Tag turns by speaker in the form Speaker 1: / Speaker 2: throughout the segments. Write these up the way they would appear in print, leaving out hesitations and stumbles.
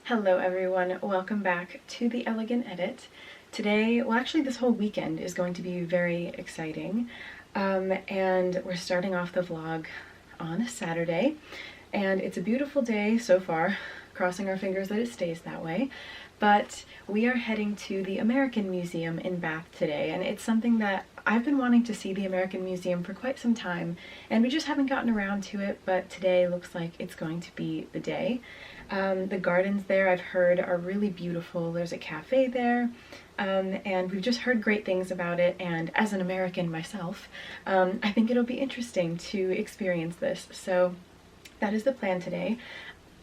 Speaker 1: Hello everyone, welcome back to the Elegant Edit. Today, well actually this whole weekend is going to be very exciting, and we're starting off the vlog on a Saturday, and it's a beautiful day so far, crossing our fingers that it stays that way, but we are heading to the American Museum in Bath today, and it's something that I've been wanting to see the American Museum for quite some time, and we just haven't gotten around to it, but today looks like it's going to be the day. The gardens there, I've heard, are really beautiful. There's a cafe there, and we've just heard great things about it, and as an American myself, I think it'll be interesting to experience this. So that is the plan today.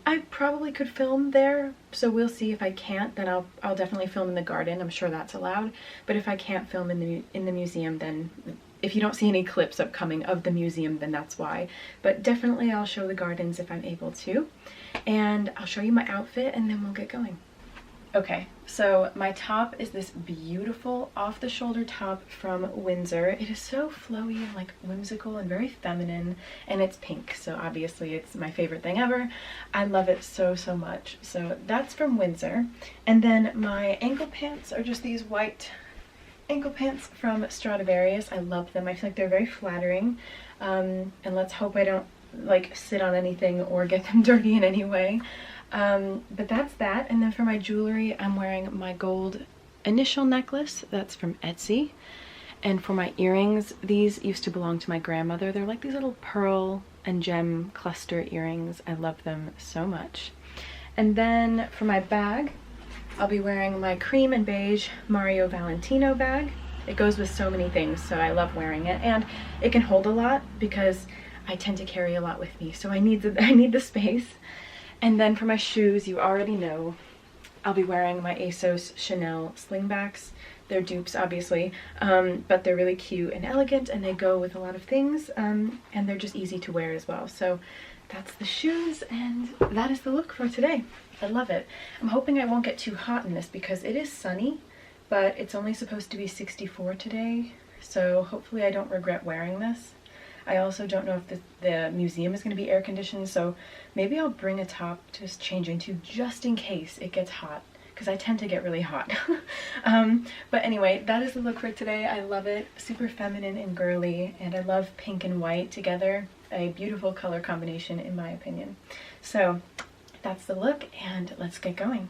Speaker 1: I probably could film there, so we'll see. If I can't, then I'll definitely film in the garden. I'm sure that's allowed. But if I can't film in the museum, then if you don't see any clips upcoming of the museum, then that's why. But definitely I'll show the gardens if I'm able to. And I'll show you my outfit and then we'll get going. Okay, so my top is this beautiful off-the-shoulder top from Windsor. It is so flowy and like whimsical and very feminine, and it's pink, so obviously it's my favorite thing ever. I love it so, so much. So that's from Windsor. And then my ankle pants are just these white ankle pants from Stradivarius. I love them. I feel like they're very flattering. And let's hope I don't like sit on anything or get them dirty in any way. But that's that. And then for my jewelry, I'm wearing my gold initial necklace. That's from Etsy. And for my earrings, these used to belong to my grandmother. They're like these little pearl and gem cluster earrings. I love them so much. And then for my bag, I'll be wearing my cream and beige Mario Valentino bag. It goes with so many things, so I love wearing it. And it can hold a lot because I tend to carry a lot with me, so I need the space. And then for my shoes, you already know, I'll be wearing my ASOS Chanel slingbacks. They're dupes, obviously, but they're really cute and elegant, and they go with a lot of things, and they're just easy to wear as well. So that's the shoes, and that is the look for today. I love it. I'm hoping I won't get too hot in this because it is sunny, but it's only supposed to be 64 today, so hopefully I don't regret wearing this. I also don't know if the museum is going to be air conditioned, so maybe I'll bring a top to just change into just in case it gets hot, because I tend to get really hot. But anyway, that is the look for today. I love it. Super feminine and girly, and I love pink and white together. A beautiful color combination in my opinion. So that's the look, and let's get going.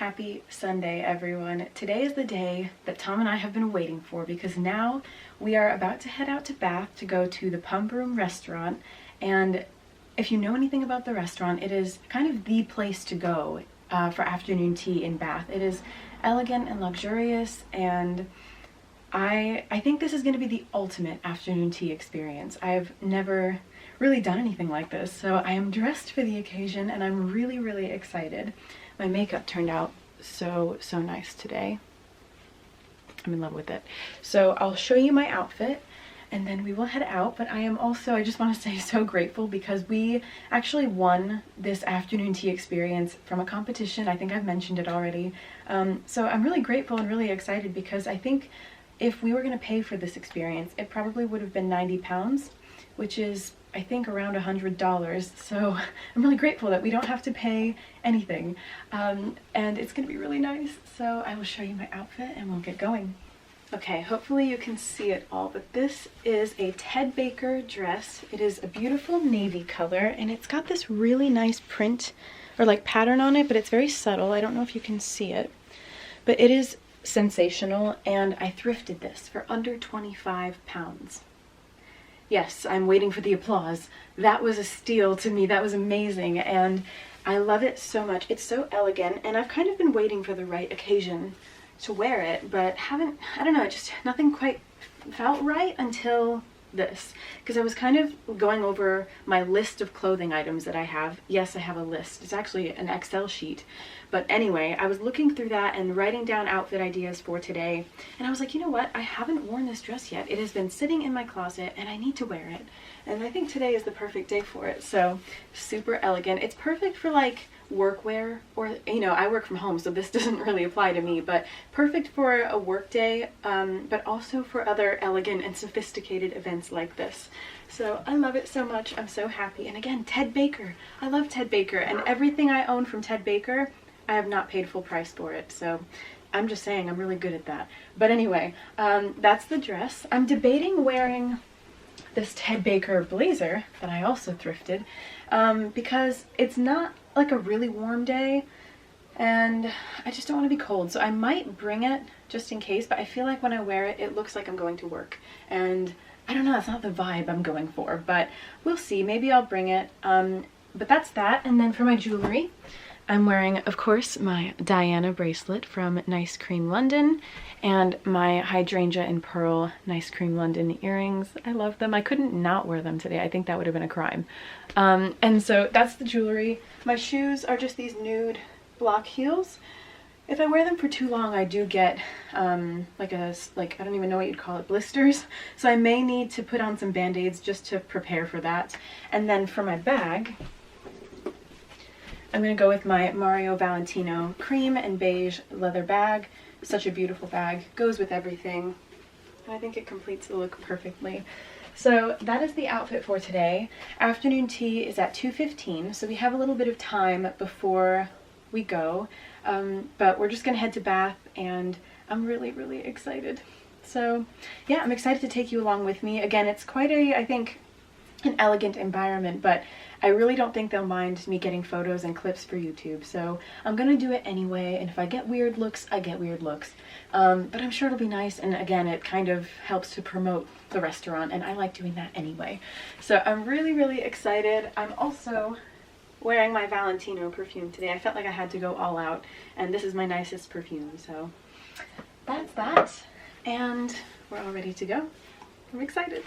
Speaker 1: Happy Sunday, everyone. Today is the day that Tom and I have been waiting for because now we are about to head out to Bath to go to the Pump Room restaurant. And if you know anything about the restaurant, it is kind of the place to go for afternoon tea in Bath. It is elegant and luxurious, and I think this is going to be the ultimate afternoon tea experience. I've never really done anything like this, so I am dressed for the occasion and I'm really excited. My makeup turned out so nice today. I'm in love with it. So I'll show you my outfit and then we will head out. But I just want to say, so grateful because we actually won this afternoon tea experience from a competition. I think I've mentioned it already. So I'm really grateful and really excited because I think if we were going to pay for this experience, it probably would have been £90, which is, I think, around $100. So I'm really grateful that we don't have to pay anything. And it's going to be really nice. So I will show you my outfit and we'll get going. Okay, hopefully you can see it all, but this is a Ted Baker dress. It is a beautiful navy color and it's got this really nice print or like pattern on it, but it's very subtle. I don't know if you can see it, but it is sensational, and I thrifted this for under £25. Yes, I'm waiting for the applause. That was a steal to me. That was amazing, and I love it so much. It's so elegant, and I've kind of been waiting for the right occasion to wear it, but I don't know, just nothing quite felt right until this, because I was kind of going over my list of clothing items that I have. Yes, I have a list. It's actually an Excel sheet. But anyway, I was looking through that and writing down outfit ideas for today. And I was like, you know what? I haven't worn this dress yet. It has been sitting in my closet and I need to wear it. And I think today is the perfect day for it. So super elegant. It's perfect for like workwear, or I work from home, so this doesn't really apply to me, but perfect for a work day, but also for other elegant and sophisticated events like this. So I love it so much. I'm so happy. And again, Ted Baker. I love Ted Baker, and everything I own from Ted Baker, I have not paid full price for it. So I'm just saying I'm really good at that. But anyway, that's the dress. I'm debating wearing this Ted Baker blazer that I also thrifted because it's not like a really warm day and I just don't want to be cold, so I might bring it just in case, but I feel like when I wear it, it looks like I'm going to work, and I don't know, that's not the vibe I'm going for, but we'll see. Maybe I'll bring it. But that's that. And then for my jewelry, I'm wearing, of course, my Diana bracelet from Nice Cream London and my Hydrangea and Pearl Nice Cream London earrings. I love them. I couldn't not wear them today. I think that would have been a crime. And so that's the jewelry. My shoes are just these nude block heels. If I wear them for too long, I do get I don't even know what you'd call it, blisters. So I may need to put on some band-aids just to prepare for that. And then for my bag, I'm going to go with my Mario Valentino cream and beige leather bag. Such a beautiful bag. Goes with everything. And I think it completes the look perfectly. So that is the outfit for today. Afternoon tea is at 2:15, so we have a little bit of time before we go. But we're just going to head to Bath, and I'm really excited. So yeah, I'm excited to take you along with me. Again, it's quite I think, an elegant environment, but I really don't think they'll mind me getting photos and clips for YouTube, so I'm gonna do it anyway, and if I get weird looks, I get weird looks. But I'm sure it'll be nice, and again, it kind of helps to promote the restaurant, and I like doing that anyway. So I'm really excited. I'm also wearing my Valentino perfume today. I felt like I had to go all out, and this is my nicest perfume, so that's that. And we're all ready to go. I'm excited.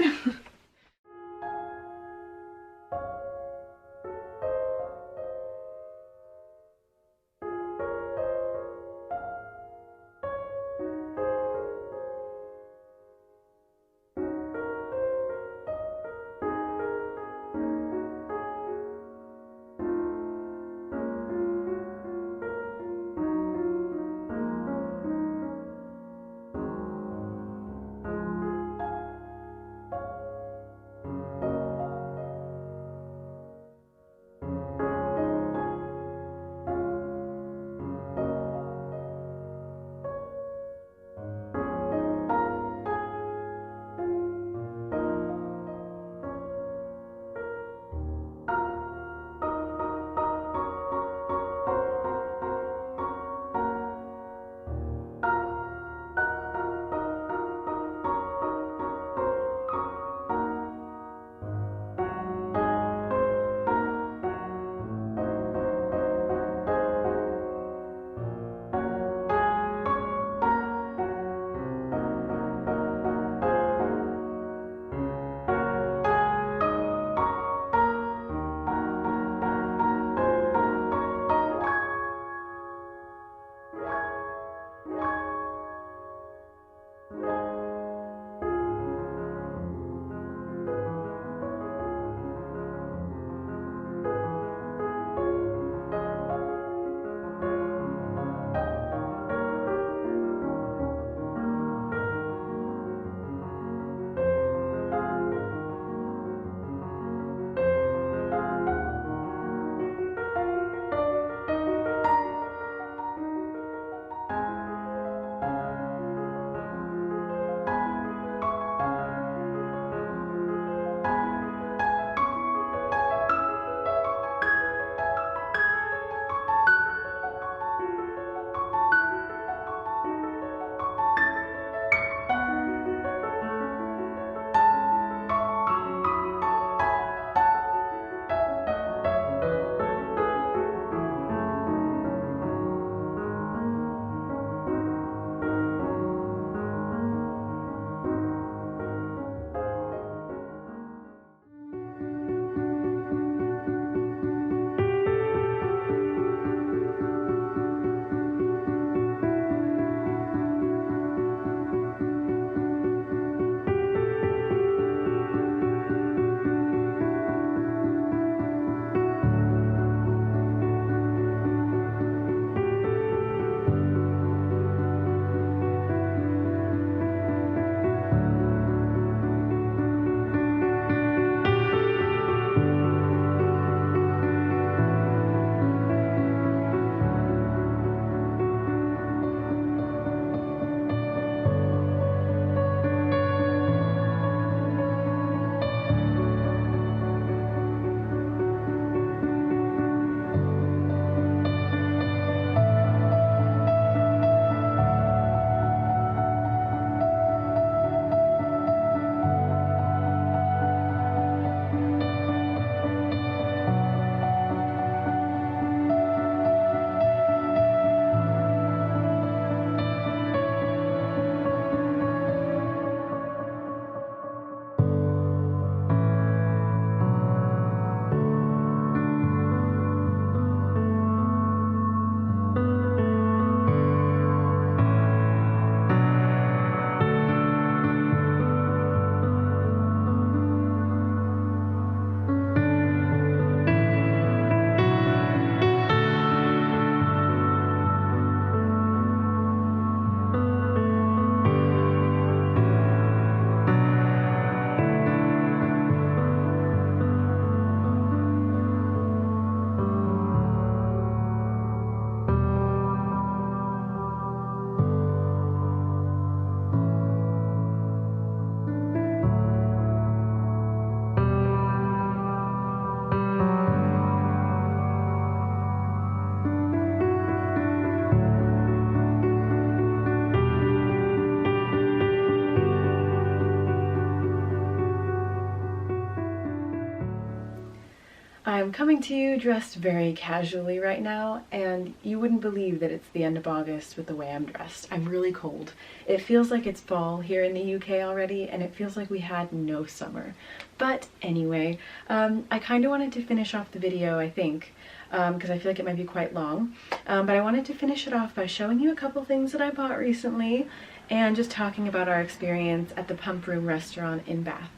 Speaker 1: I'm coming to you dressed very casually right now, and you wouldn't believe that it's the end of August with the way I'm dressed. I'm really cold. It feels like it's fall here in the UK already, and it feels like we had no summer. But anyway, I kind of wanted to finish off the video, I think, because I feel like it might be quite long. But I wanted to finish it off by showing you a couple things that I bought recently, and just talking about our experience at the Pump Room restaurant in Bath.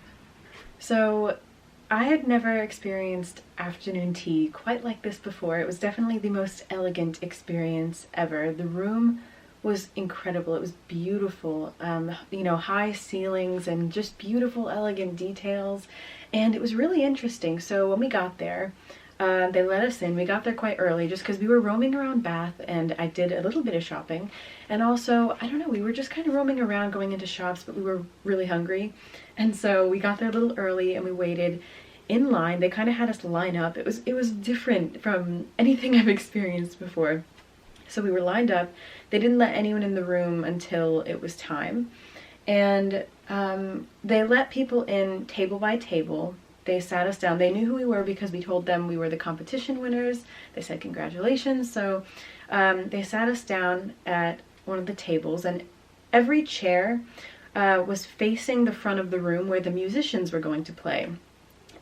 Speaker 1: So, I had never experienced afternoon tea quite like this before. It was definitely the most elegant experience ever. The room was incredible. It was beautiful. You know, high ceilings and just beautiful, elegant details. And it was really interesting. So when we got there, they let us in. We got there quite early just because we were roaming around Bath, and I did a little bit of shopping. And also, I don't know, we were just kind of roaming around going into shops, but we were really hungry. And so we got there a little early and we waited in line. They kind of had us line up. It was different from anything I've experienced before. So we were lined up. They didn't let anyone in the room until it was time. And they let people in table by table. They sat us down. They knew who we were because we told them we were the competition winners. They said congratulations. So they sat us down at one of the tables, and every chair was facing the front of the room where the musicians were going to play.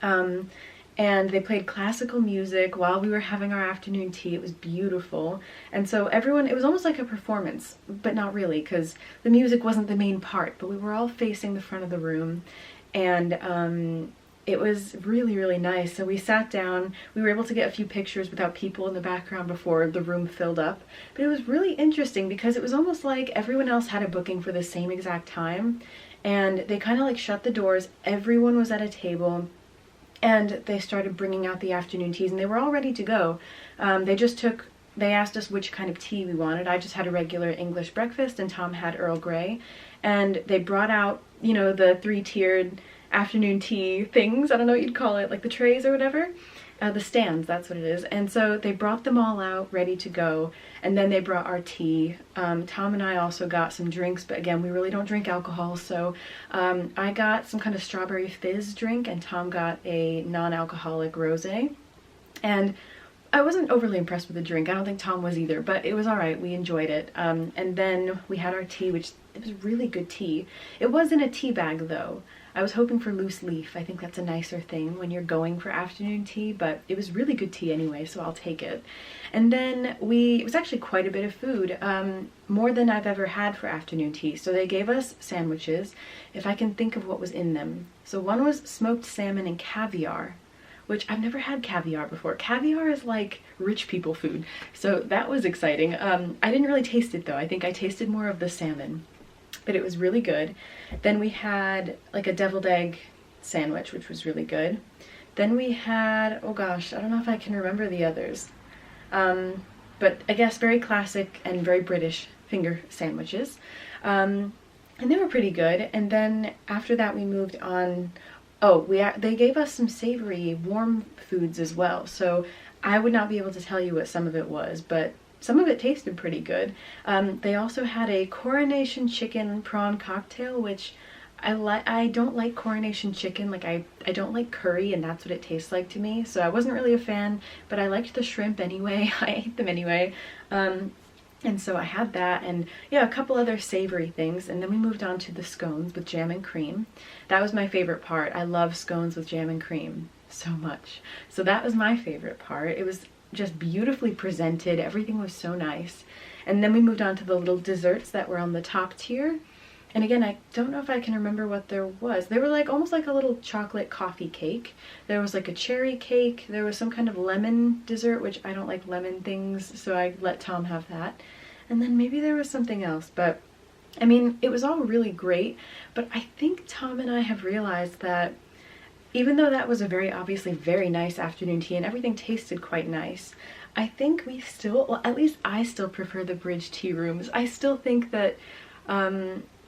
Speaker 1: And they played classical music while we were having our afternoon tea. It was beautiful. And so everyone, it was almost like a performance, but not really, because the music wasn't the main part, but we were all facing the front of the room. And it was really, really nice. So we sat down. We were able to get a few pictures without people in the background before the room filled up. But it was really interesting because it was almost like everyone else had a booking for the same exact time. And they kind of like shut the doors. Everyone was at a table. And they started bringing out the afternoon teas, and they were all ready to go. They asked us which kind of tea we wanted. I just had a regular English breakfast, and Tom had Earl Grey. And they brought out, you know, the 3-tiered afternoon tea things. I don't know what you'd call it, like the trays or whatever. The stands, that's what it is. And so they brought them all out ready to go, and then they brought our tea. Tom and I also got some drinks, but again, we really don't drink alcohol, so I got some kind of strawberry fizz drink, and Tom got a non-alcoholic rosé. And I wasn't overly impressed with the drink. I don't think Tom was either, but it was all right. We enjoyed it. And then we had our tea, which it was really good tea. It was in a tea bag, though. I was hoping for loose leaf. I think that's a nicer thing when you're going for afternoon tea, but it was really good tea anyway, so I'll take it. And then it was actually quite a bit of food, more than I've ever had for afternoon tea. So they gave us sandwiches, if I can think of what was in them. So one was smoked salmon and caviar, which I've never had caviar before. Caviar is like rich people food, so that was exciting. I didn't really taste it though. I think I tasted more of the salmon, but it was really good. Then we had like a deviled egg sandwich, which was really good. Then we had, oh gosh, I don't know if I can remember the others, but I guess very classic and very British finger sandwiches. And they were pretty good. And then after that we moved on. Oh, they gave us some savory, warm foods as well. So I would not be able to tell you what some of it was, but some of it tasted pretty good. They also had a Coronation chicken prawn cocktail, which I don't like Coronation chicken. Like I don't like curry, and that's what it tastes like to me. So I wasn't really a fan, but I liked the shrimp anyway. I ate them anyway. And so I had that, and yeah, a couple other savory things, and then we moved on to the scones with jam and cream. That was my favorite part. I love scones with jam and cream so much. So that was my favorite part. It was just beautifully presented. Everything was so nice. And then we moved on to the little desserts that were on the top tier. And again, I don't know if I can remember what there was. They were like almost like a little chocolate coffee cake. There was like a cherry cake. There was some kind of lemon dessert, which I don't like lemon things, so I let Tom have that. And then maybe there was something else, but I mean, it was all really great. But I think Tom and I have realized that even though that was a very obviously very nice afternoon tea and everything tasted quite nice, I think we still, well, at least I still prefer the bridge tea rooms. I still think that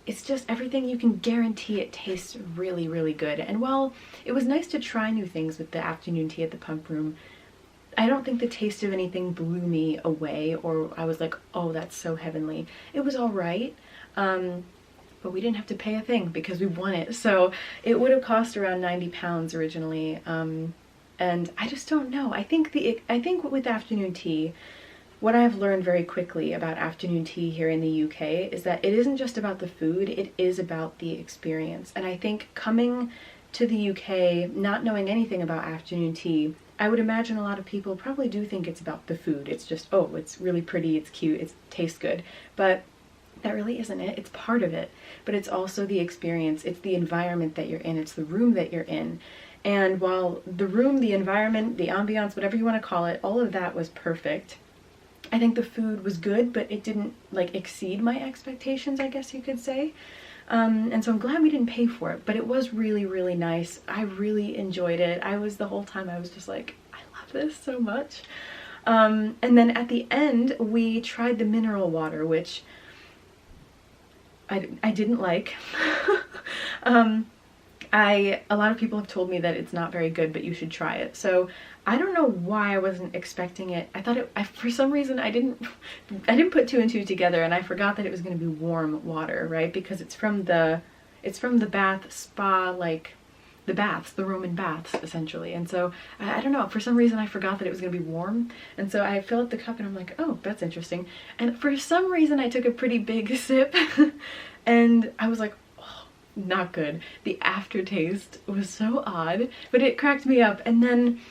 Speaker 1: it's just everything, you can guarantee it tastes really, really good. And while it was nice to try new things with the afternoon tea at the Pump Room, I don't think the taste of anything blew me away, or I was like, oh, that's so heavenly. It was all right, but we didn't have to pay a thing because we won it. So it would have cost around £90 originally. And I just don't know. I think with afternoon tea, what I've learned very quickly about afternoon tea here in the UK is that it isn't just about the food, it is about the experience. And I think coming to the UK, not knowing anything about afternoon tea, I would imagine a lot of people probably do think it's about the food. It's just, oh, it's really pretty, it's cute, it tastes good. But that really isn't it. It's part of it. But it's also the experience, it's the environment that you're in, it's the room that you're in. And while the room, the environment, the ambiance, whatever you want to call it, all of that was perfect, I think the food was good, but it didn't like exceed my expectations, I guess you could say. And so I'm glad we didn't pay for it, but it was really, really nice. I really enjoyed it. The whole time I was just like, I love this so much. And then at the end, we tried the mineral water, which I didn't like. A lot of people have told me that it's not very good, but you should try it. So I don't know why I wasn't expecting it. I thought for some reason I didn't put two and two together, and I forgot that it was going to be warm water, right? Because it's from the bath spa, like the Roman baths essentially. And so I don't know, for some reason I forgot that it was going to be warm. And so I filled up the cup and I'm like, oh, that's interesting. And for some reason I took a pretty big sip and I was like, not good. The aftertaste was so odd, but it cracked me up. And then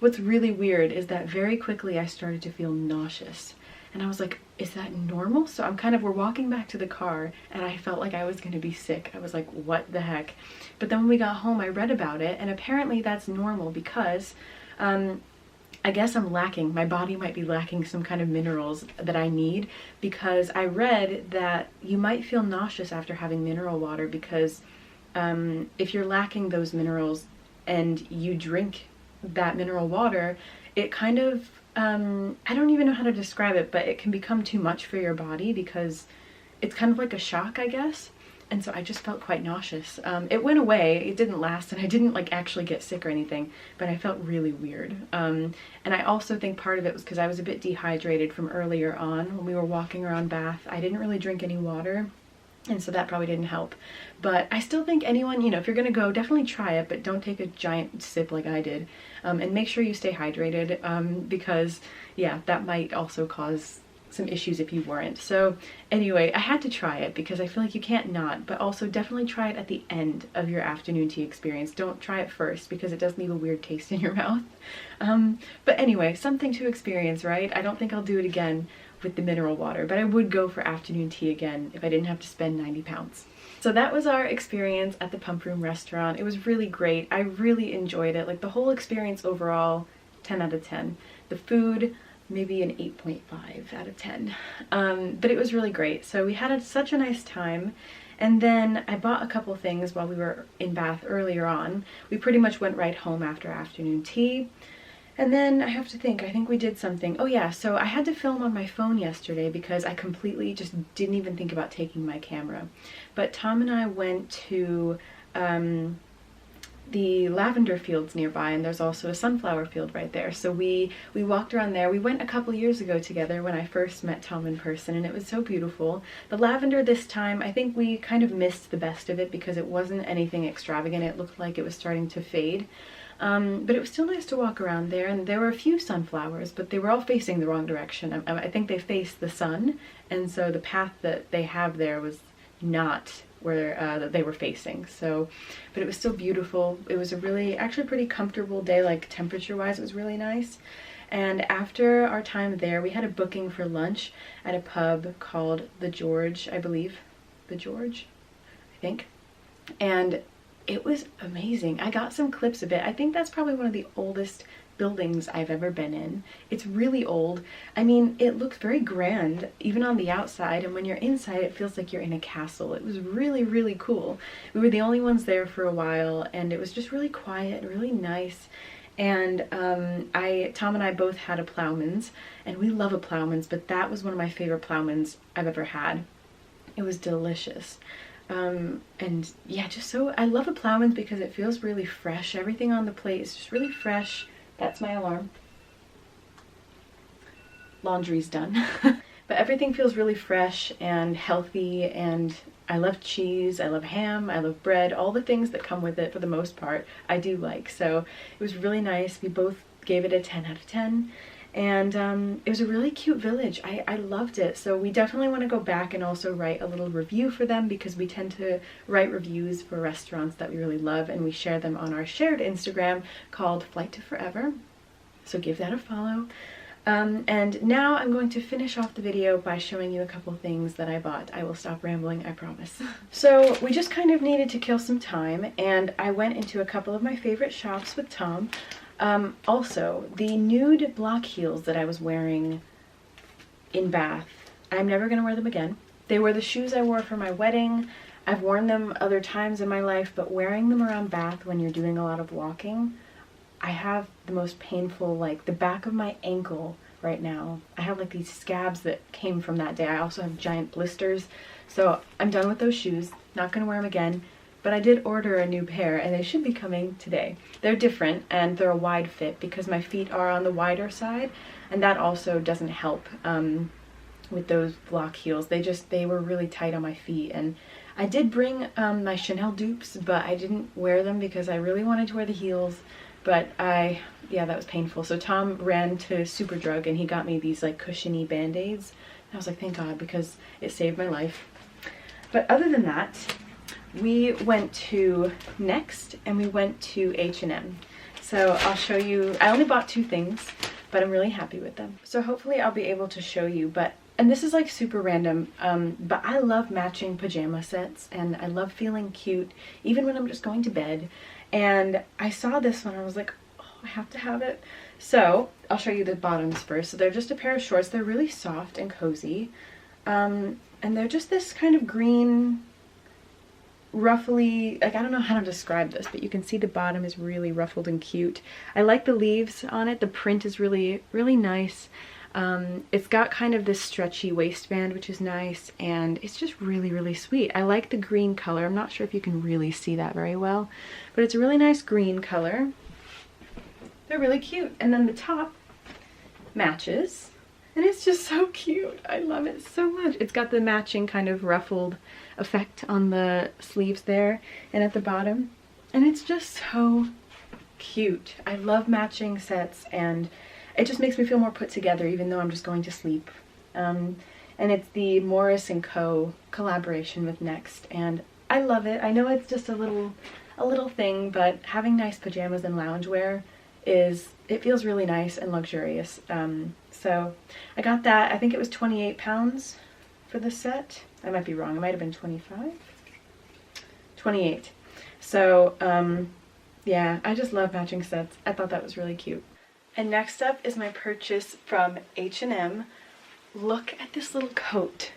Speaker 1: what's really weird is that very quickly I started to feel nauseous. And I was like, is that normal? So we're walking back to the car and I felt like I was going to be sick. I was like, what the heck? But then when we got home, I read about it, and apparently that's normal because I guess I'm lacking, my body might be lacking some kind of minerals that I need, because I read that you might feel nauseous after having mineral water because if you're lacking those minerals and you drink that mineral water, it kind of, I don't even know how to describe it, but it can become too much for your body because it's kind of like a shock, I guess. And so I just felt quite nauseous. It went away, it didn't last, and I didn't like actually get sick or anything, but I felt really weird. And I also think part of it was because I was a bit dehydrated from earlier on when we were walking around Bath. I didn't really drink any water, and so that probably didn't help. But I still think anyone, you know, if you're gonna go, definitely try it, but don't take a giant sip like I did. And make sure you stay hydrated, because yeah, that might also cause some issues if you weren't. So anyway, I had to try it because I feel like you can't not, but also definitely try it at the end of your afternoon tea experience. Don't try it first because it does leave a weird taste in your mouth. But anyway, something to experience, right? I don't think I'll do it again with the mineral water, but I would go for afternoon tea again if I didn't have to spend 90 pounds. So that was our experience at the Pump Room restaurant. It was really great. I really enjoyed it. Like the whole experience overall, 10 out of 10. The food, maybe an 8.5 out of 10. But it was really great. So we had such a nice time. And then I bought a couple things while we were in Bath earlier on. We pretty much went right home after afternoon tea. And then I have to think, I think we did something. Oh yeah, so I had to film on my phone yesterday because I completely just didn't even think about taking my camera. But Tom and I went to the lavender fields nearby, and there's also a sunflower field right there. So we walked around there. We went a couple years ago together when I first met Tom in person, and it was so beautiful. The lavender this time, I think we kind of missed the best of it because it wasn't anything extravagant. It looked like it was starting to fade. But it was still nice to walk around there, and there were a few sunflowers, but they were all facing the wrong direction. I think they faced the sun, and so the path that they have there was not where they were facing. So, but it was still beautiful. It was a really, actually pretty comfortable day, like temperature-wise, it was really nice. And after our time there, we had a booking for lunch at a pub called The George, I believe. The George, I think. And it was amazing. I got some clips of it. I think that's probably one of the oldest buildings I've ever been in. It's really old. I mean, it looks very grand, even on the outside, and when you're inside, it feels like you're in a castle. It was really, really cool. We were the only ones there for a while, and it was just really quiet and really nice. And Tom and I both had a Plowman's, and we love a Plowman's, but that was one of my favorite Plowman's I've ever had. It was delicious. And yeah, just so, I love a Plowman's because it feels really fresh. Everything on the plate is just really fresh. That's my alarm. Laundry's done. but everything feels really fresh and healthy, and I love cheese, I love ham, I love bread, all the things that come with it for the most part I do like. So it was really nice. We both gave it a 10 out of 10. And it was a really cute village. I loved it. So we definitely want to go back and also write a little review for them, because we tend to write reviews for restaurants that we really love, and we share them on our shared Instagram called Flight to Forever. So give that a follow. And now I'm going to finish off the video by showing you a couple things that I bought. I will stop rambling, I promise. So we just kind of needed to kill some time, and I went into a couple of my favorite shops with Tom. Also, the nude block heels that I was wearing in Bath, I'm never going to wear them again. They were the shoes I wore for my wedding. I've worn them other times in my life, but wearing them around Bath when you're doing a lot of walking, I have the most painful, like the back of my ankle right now. I have like these scabs that came from that day. I also have giant blisters. So I'm done with those shoes. Not going to wear them again. But I did order a new pair, and they should be coming today. They're different, and they're a wide fit because my feet are on the wider side, and that also doesn't help with those block heels. They were really tight on my feet, and I did bring my Chanel dupes, but I didn't wear them because I really wanted to wear the heels, but yeah, that was painful. So Tom ran to Superdrug, and he got me these like cushiony Band-Aids, and I was like, thank God, because it saved my life. But other than that, we went to Next, and we went to H&M. So I'll show you. I only bought 2 things, but I'm really happy with them. So hopefully I'll be able to show you. And this is like super random, but I love matching pajama sets, and I love feeling cute even when I'm just going to bed. And I saw this one, I was like, oh, I have to have it. So I'll show you the bottoms first. So they're just a pair of shorts. They're really soft and cozy, and they're just this kind of green, ruffly, like I don't know how to describe this, but you can see the bottom is really ruffled and cute. I like the leaves on it. The print is really, really nice. It's got kind of this stretchy waistband, which is nice, and it's just really, really sweet. I like the green color. I'm not sure if you can really see that very well, but it's a really nice green color. They're really cute. And then the top matches, and it's just so cute. I love it so much. It's got the matching kind of ruffled effect on the sleeves there and at the bottom, and it's just so cute. I love matching sets, and it just makes me feel more put together even though I'm just going to sleep. And it's the Morris & Co. collaboration with Next, and I love it. I know it's just a little thing, but having nice pajamas and loungewear it feels really nice and luxurious. So I got that. I think it was 28 pounds for the set. I might be wrong. It might have been 25? 28. So yeah, I just love matching sets. I thought that was really cute. And next up is my purchase from H&M. Look at this little coat.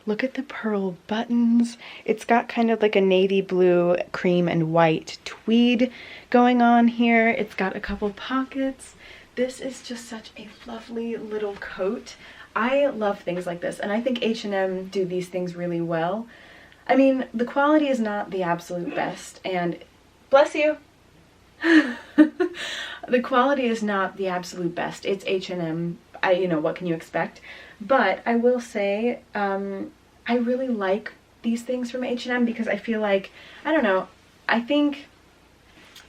Speaker 1: Look at the pearl buttons. It's got kind of like a navy blue, cream, and white tweed going on here. It's got a couple pockets. This is just such a lovely little coat. I love things like this, and I think H&M do these things really well. I mean, the quality is not the absolute best, and bless you. The quality is not the absolute best. It's H&M. You know, what can you expect? But I will say, I really like these things from H&M because I feel like, I don't know, I think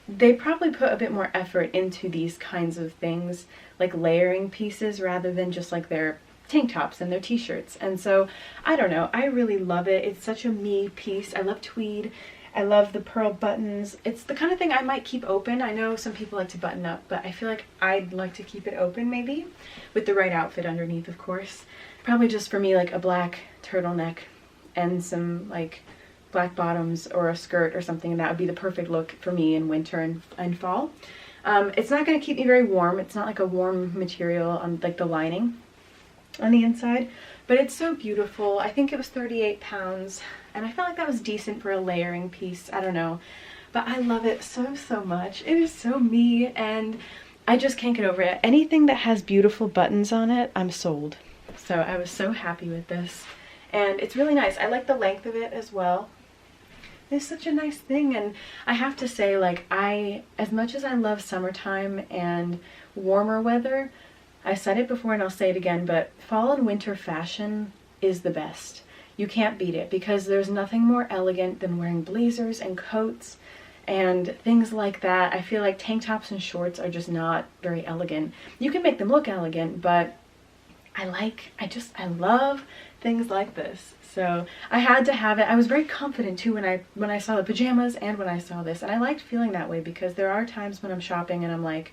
Speaker 1: they probably put a bit more effort into these kinds of things, like layering pieces rather than just like their tank tops and their t-shirts. And so, I don't know, I really love it. It's such a me piece. I love tweed. I love the pearl buttons. It's the kind of thing I might keep open. I know some people like to button up, but I feel like I'd like to keep it open maybe, with the right outfit underneath, of course. Probably just for me, like a black turtleneck and some like black bottoms or a skirt or something, and that would be the perfect look for me in winter and fall. It's not going to keep me very warm. It's not like a warm material on like the lining on the inside, but it's so beautiful. I think it was 38 pounds, and I felt like that was decent for a layering piece. I don't know, but I love it so, so much. It is so me, and I just can't get over it. Anything that has beautiful buttons on it, I'm sold. So I was so happy with this, and it's really nice. I like the length of it as well. It's such a nice thing, and I have to say, like, as much as I love summertime and warmer weather, I said it before and I'll say it again, but fall and winter fashion is the best. You can't beat it because there's nothing more elegant than wearing blazers and coats and things like that. I feel like tank tops and shorts are just not very elegant. You can make them look elegant, but I love things like this. So I had to have it. I was very confident too when I saw the pajamas and when I saw this, and I liked feeling that way because there are times when I'm shopping and I'm like,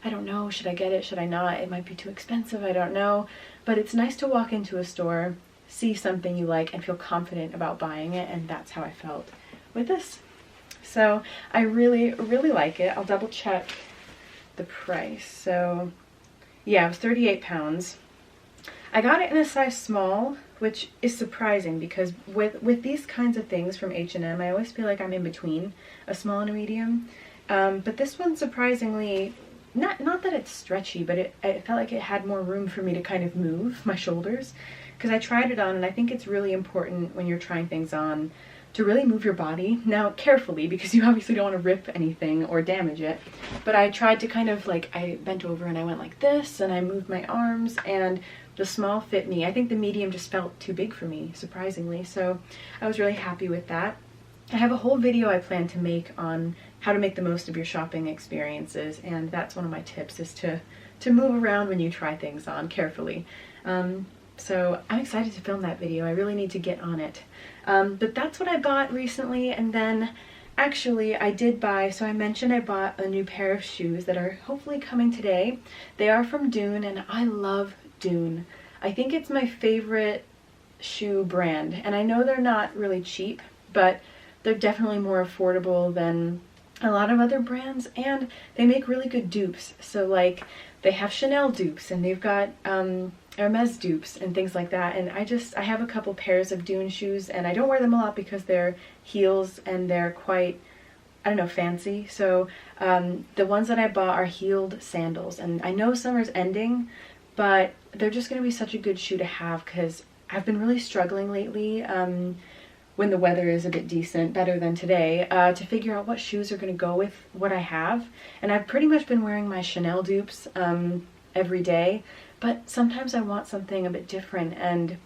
Speaker 1: I don't know, should I get it, should I not? It might be too expensive, I don't know. But it's nice to walk into a store, see something you like, and feel confident about buying it, and that's how I felt with this. So I really, really like it. I'll double check the price. So yeah, it was 38 pounds. I got it in a size small, which is surprising because with these kinds of things from H&M, I always feel like I'm in between a small and a medium. But this one surprisingly, not that it's stretchy, but it felt like it had more room for me to kind of move my shoulders, because I tried it on, and I think it's really important when you're trying things on to really move your body. Now carefully, because you obviously don't want to rip anything or damage it, but I tried to kind of like, I bent over and I went like this and I moved my arms, and the small fit me. I think the medium just felt too big for me, surprisingly, so I was really happy with that. I have a whole video I plan to make on how to make the most of your shopping experiences, and that's one of my tips, is to move around when you try things on carefully. So I'm excited to film that video. I really need to get on it. But that's what I bought recently, and then actually I did buy, so I mentioned I bought a new pair of shoes that are hopefully coming today. They are from Dune, and I love Dune. I think it's my favorite shoe brand, and I know they're not really cheap, but they're definitely more affordable than a lot of other brands, and they make really good dupes. So like, they have Chanel dupes, and they've got Hermes dupes and things like that, and I have a couple pairs of Dune shoes, and I don't wear them a lot because they're heels and they're quite, I don't know, fancy. So the ones that I bought are heeled sandals, and I know summer's ending, but they're just going to be such a good shoe to have because I've been really struggling lately, when the weather is a bit decent, better than today, to figure out what shoes are going to go with what I have. And I've pretty much been wearing my Chanel dupes every day, but sometimes I want something a bit different, and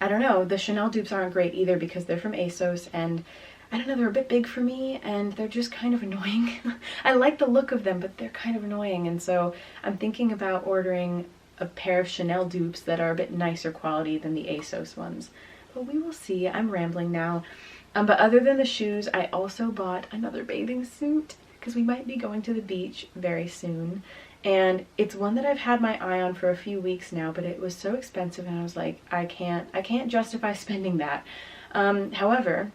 Speaker 1: I don't know, the Chanel dupes aren't great either because they're from ASOS, and I don't know, they're a bit big for me, and they're just kind of annoying. I like the look of them, but they're kind of annoying, and so I'm thinking about ordering a pair of Chanel dupes that are a bit nicer quality than the ASOS ones. But we will see. I'm rambling now. But other than the shoes, I also bought another bathing suit because we might be going to the beach very soon. And it's one that I've had my eye on for a few weeks now, but it was so expensive, and I was like, I can't justify spending that. However,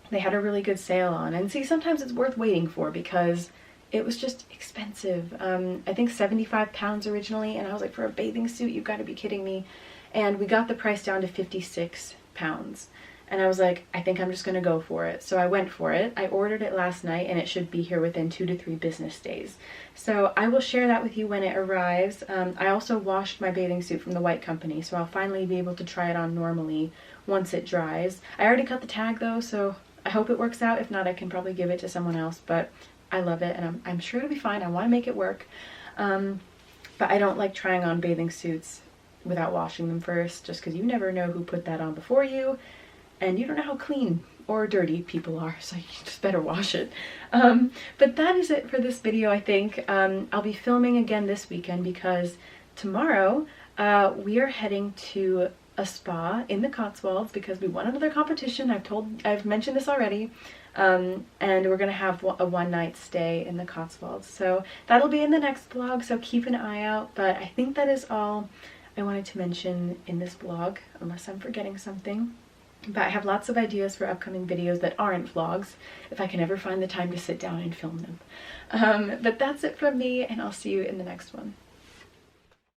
Speaker 1: they had a really good sale on, and see, sometimes it's worth waiting for because it was just expensive. I think 75 pounds originally, and I was like, for a bathing suit, you've got to be kidding me. And we got the price down to 56 pounds. And I was like, I think I'm just gonna go for it. So I went for it. I ordered it last night, and it should be here within 2 to 3 business days. So I will share that with you when it arrives. I also washed my bathing suit from the White Company, so I'll finally be able to try it on normally once it dries. I already cut the tag though, so I hope it works out. If not, I can probably give it to someone else, but I love it, and I'm sure it'll be fine. I want to make it work. But I don't like trying on bathing suits without washing them first, just because you never know who put that on before you, and you don't know how clean or dirty people are, so you just better wash it. But that is it for this video, I think. I'll be filming again this weekend because tomorrow we are heading to a spa in the Cotswolds because we won another competition. I've mentioned this already. And we're gonna have a one-night stay in the Cotswolds. So that'll be in the next vlog, so keep an eye out. But I think that is all I wanted to mention in this vlog, unless I'm forgetting something. But I have lots of ideas for upcoming videos that aren't vlogs, if I can ever find the time to sit down and film them. But that's it from me, and I'll see you in the next one.